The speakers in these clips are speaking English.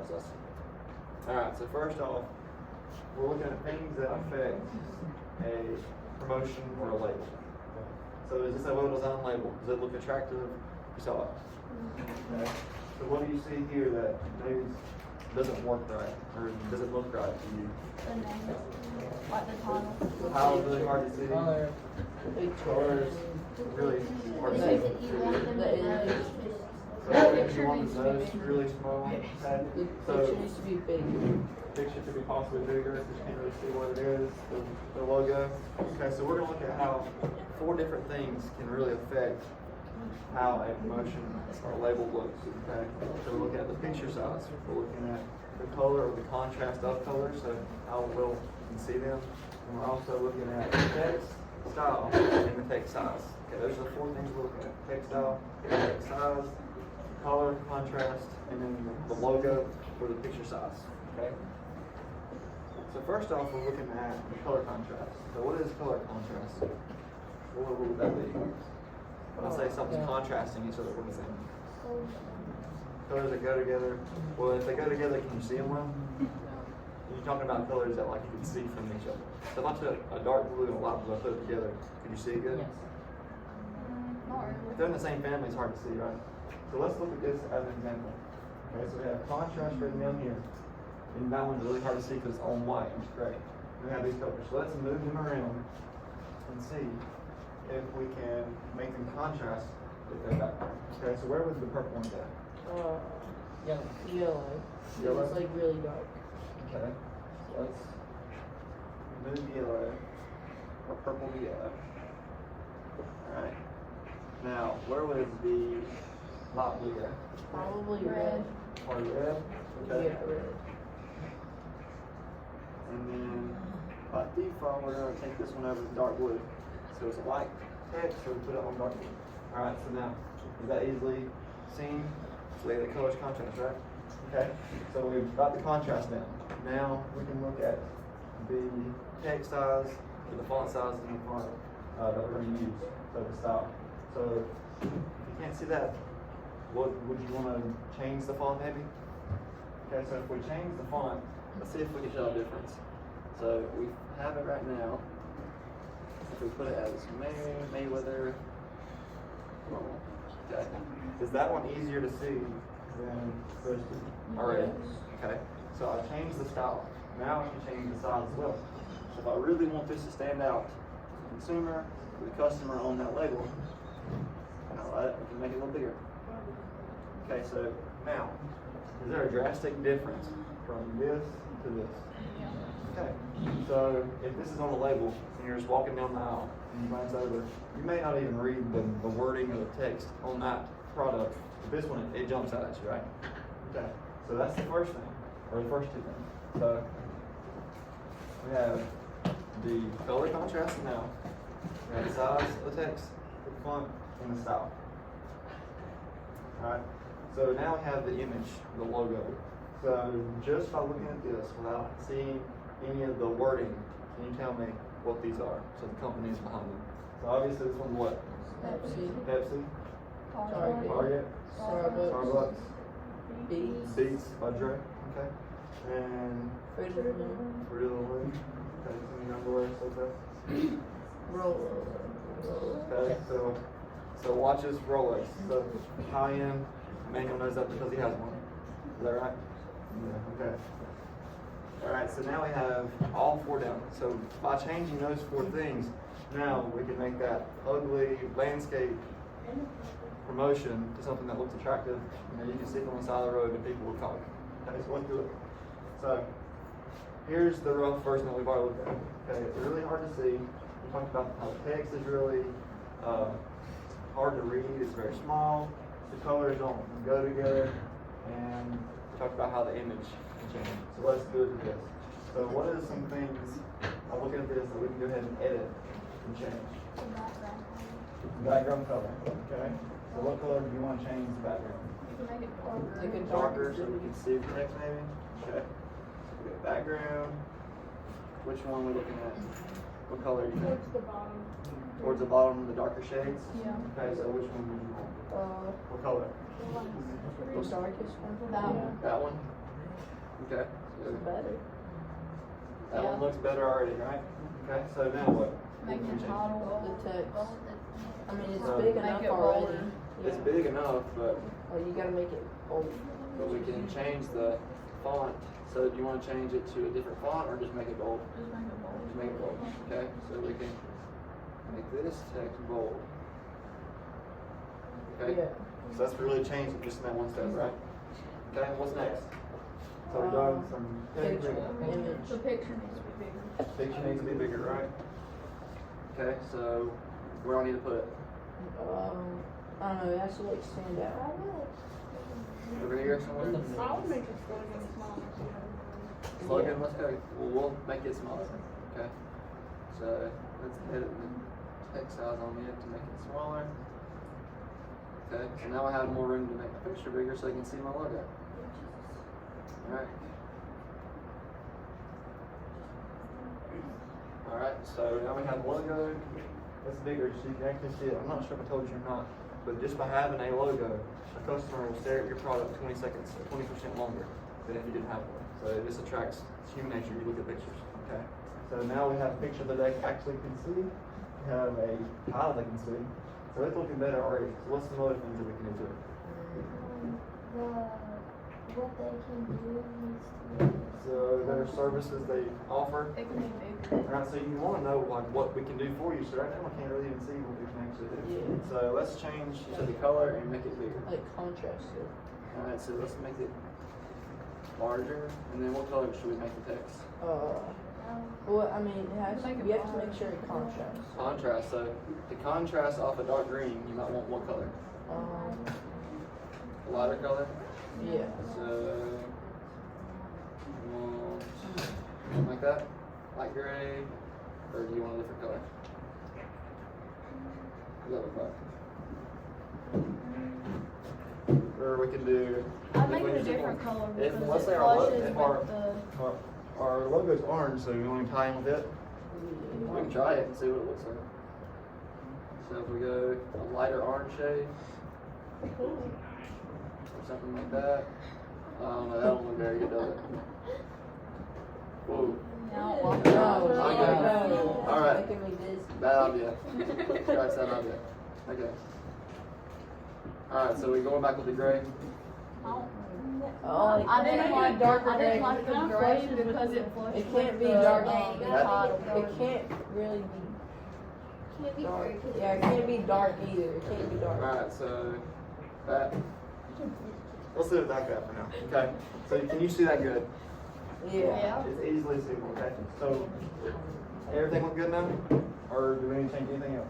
process. Alright, so first off, we're looking at things that affect a promotion or a label. So is this a well-designed label? Does it look attractive? You saw it. Okay. So what do you see here that maybe doesn't work right or doesn't look right to you? The name, like the title. The title's really hard to see. Colors really hard to see. You want them to know. So you want the nose really small. Okay. The So picture needs to be big. picture could be possibly bigger because you can't really see what it is, the logo. Okay, so we're going to look at how 4 different things can really affect how a promotion or label looks. Okay, so we're looking at the picture size. We're looking at the color or the contrast of colors, so how well you can see them. And we're also looking at text style and the text size. Okay, those are the 4 things we're looking at: text style, text size, color, contrast, and then the logo for the picture size. Okay. So first off, we're looking at the color contrast. So what is color contrast? What would that be? When I say something's contrasting each other, what does that mean? Colors that go together. Well, if they go together, can you see them well? You're talking about colors that like you can see from each other. So if I took a dark blue and a light blue, I put it together, can you see it good? Yes. Not If really. they're in the same family, it's hard to see, right? So let's look at this as an example. Okay, so we have contrast written down here. And that one's really hard to see because it's on white, which is great. We have these colors. So let's move them around and see if we can make them contrast with their background. Okay, so where was the purple one at? Yellow. Yellow. Yellow? It's like really dark. Okay, so let's move yellow, or purple to yellow. Alright. Now, where was the light blue at? Probably Red. red. Or red? Okay. Yeah, red. And then by default, we're going to take this one over to dark blue. So it's a white text, so we put it on dark blue. Alright, so now, is that easily seen? So we have the colors contrast, right? Okay, so we've got the contrast down. Now we can look at the text size, or the font size, and the font that we're going to use, so the style. So if you can't see that, what would you want to change the font maybe? Okay, so if we change the font, let's see if we can tell a difference. So we have it right now. If we put it as Mayweather, okay. Is that one easier to see than those 2 already? Okay. So I changed the style. Now I can change the size as well. So if I really want this to stand out to the consumer, to the customer on that label, I can make it a little bigger. Okay, so now, is there a drastic difference from this to this? Okay, so if this is on a label and you're just walking down the aisle and you glance over, you may not even read the wording or the text on that product. But this one, it jumps out at you, right? Okay, so that's the first thing, or the first 2 things. So we have the color contrast now, we have the size of the text, the font, and the style. Alright, so now we have the image, the logo. So just by looking at this, without seeing any of the wording, can you tell me what these are? So the companies behind them. So obviously this one's what? Pepsi. Pepsi, Target. Target, Starbucks, Beats. Beats by Dre, okay, and Fruit of the Loom. Fruit of the Loom, okay, some underwear, so that. Roll. Okay, so watches, Rolex, so high-end. Manuel knows that because he has one. Is that right? Yeah. Okay. All right. So now we have all 4 down. So by changing those 4 things, now we can make that ugly landscape promotion to something that looks attractive. You can see it on the side of the road and people will call it. Okay. So let's do it. So here's the rough version that we've already looked at. Okay. It's really hard to see. We talked about how the text is really hard to read. It's very small. The colors don't go together, and we talked about how the image can change. So let's do it with this. So what are some things, I'm looking at this, that we can go ahead and edit and change? Background color, okay? So what color do you want to change the background? You can make it darker. Like a Darker, so we can see the text maybe? Okay. So we got background. Which one are we looking at? What color do you think? Towards the bottom. Towards the bottom, the darker shades? Yeah. Okay, so which one would you want? What color? The darkest one. That one. That one? Okay, so Better. that one Yeah. looks better already, right? Okay, so now what? Make What can we the change? title. The text. I mean, it's So- big Make enough it already. bolder. It's Yeah. big enough, but You gotta make it bold. we can change the font. So do you want to change it to a different font or just make it bold? Just make it bold. Just make it bold. Okay, so we can make this text bold. Okay. Yeah. So that's really changed it just in that one step, right? Okay, what's next? So we're done some Picture, image. The picture needs to be bigger. Picture needs to be bigger, right? Okay, so where do I need to put it? I don't know, it has to like stand out. Over here somewhere? I would make it slogan smaller. Slogan, let's go. Well, we'll make it smaller. Okay. So let's edit the text size on it to make it smaller. Okay. So now I have more room to make the picture bigger so you can see my logo. Alright. Alright, so now we have logo. That's bigger so you can actually see it. I'm not sure if I told you or not, but just by having a logo, a customer will stare at your product 20 seconds, 20% longer than if you didn't have one. So it just attracts human nature. You look at pictures. Okay. So now we have a picture that they actually can see. We have a tile they can see. So it's looking better already. So what's some other things that we can do to it? What they can do needs to be. So there are services they offer. It can be bigger. Alright, so you want to know like what we can do for you. So right now I can't really even see what we can actually do. Yeah. So let's change to the color and make it bigger. Like contrast it. Alright, so let's make it larger. And then what color should we make the text? Well, I mean, it has, Make it you have to bright. make sure it contrasts. Contrast. So to contrast off a dark green, you might want what color? A lighter color. Yeah. So something like that, light gray, or do you want a different color? What does that look like? Or we can do. I'd if make we it a just different want- color If because let's it say our flushes if with our logo's orange, so we want to tie in with it. We can try it and see what it looks like. So if we go a lighter orange shade, or something like that. I don't know, that don't look very good, does it? Whoa, Now, No, like no. Alright. Making me dizzy. bad idea. Scratch that idea. Okay. Alright, so we're going back with the gray. Oh, I didn't like darker I didn't gray. like the gray because it flushed. It can't be with the, dark. the That- title. It can't really be Can't be dark. very good. Yeah, it can't be dark either. It can't be dark. Alright, so that. Let's leave it like that for now. Okay. So can you see that good? Yeah. It's easily seeable, okay? So everything look good now? Or do we need to change anything else?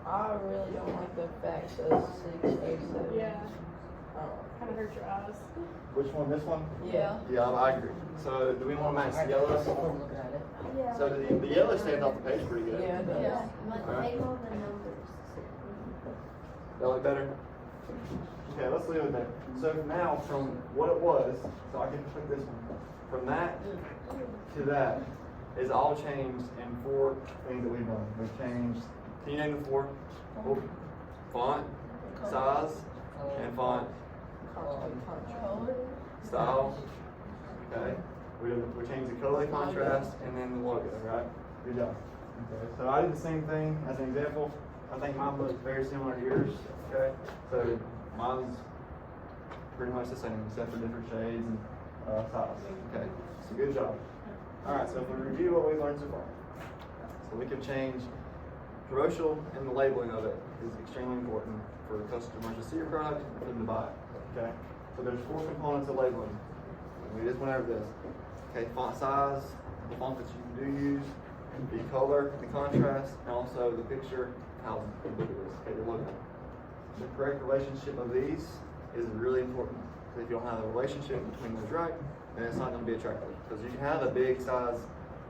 I really don't like the fact that 607. Yeah, Oh. kind of hurt your eyes. Which one? This one? Yeah. Yeah, I agree. So do we want to match the yellow? Yeah. So the yellow stands off the page pretty good. Yeah, it does. Yeah. But Alright. they know the numbers. That look better? Okay, let's leave it there. So now from what it was, so I can click this one. From that to that is all changed in 4 things that we've done. We've changed, can you name the 4? Oh, font, size, and font, Color. style. Okay. We changed the color, contrast, and then the logo, right? Good job. Okay. So I did the same thing as an example. I think mine looks very similar to yours. Okay. So mine's pretty much the same except for different shades and size. Okay. So good job. All right. So if we review what we learned so far, so we can change promotional and the labeling of it is extremely important for customers to see your product and for them to buy it. Okay. So there's 4 components of labeling. We just went over this. Okay, font size, the font that you do use, the color, the contrast, and also the picture, how big it is, okay, the logo. The correct relationship of these is really important. So if you don't have a relationship between those right, then it's not going to be attractive. Because you can have a big size,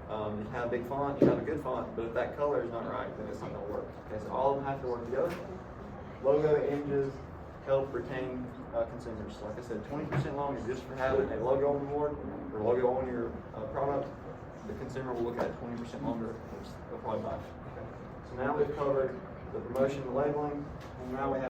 you can have a big font, you have a good font, but if that color is not right, then it's not going to work. Okay, so all of them have to work together. Logo, images, help retain consumers. So like I said, 20% longer just for having a logo on the board or logo on your product. The consumer will look at it 20% longer, which they'll probably buy. Okay. So now we've covered the promotion, the labeling, and now we have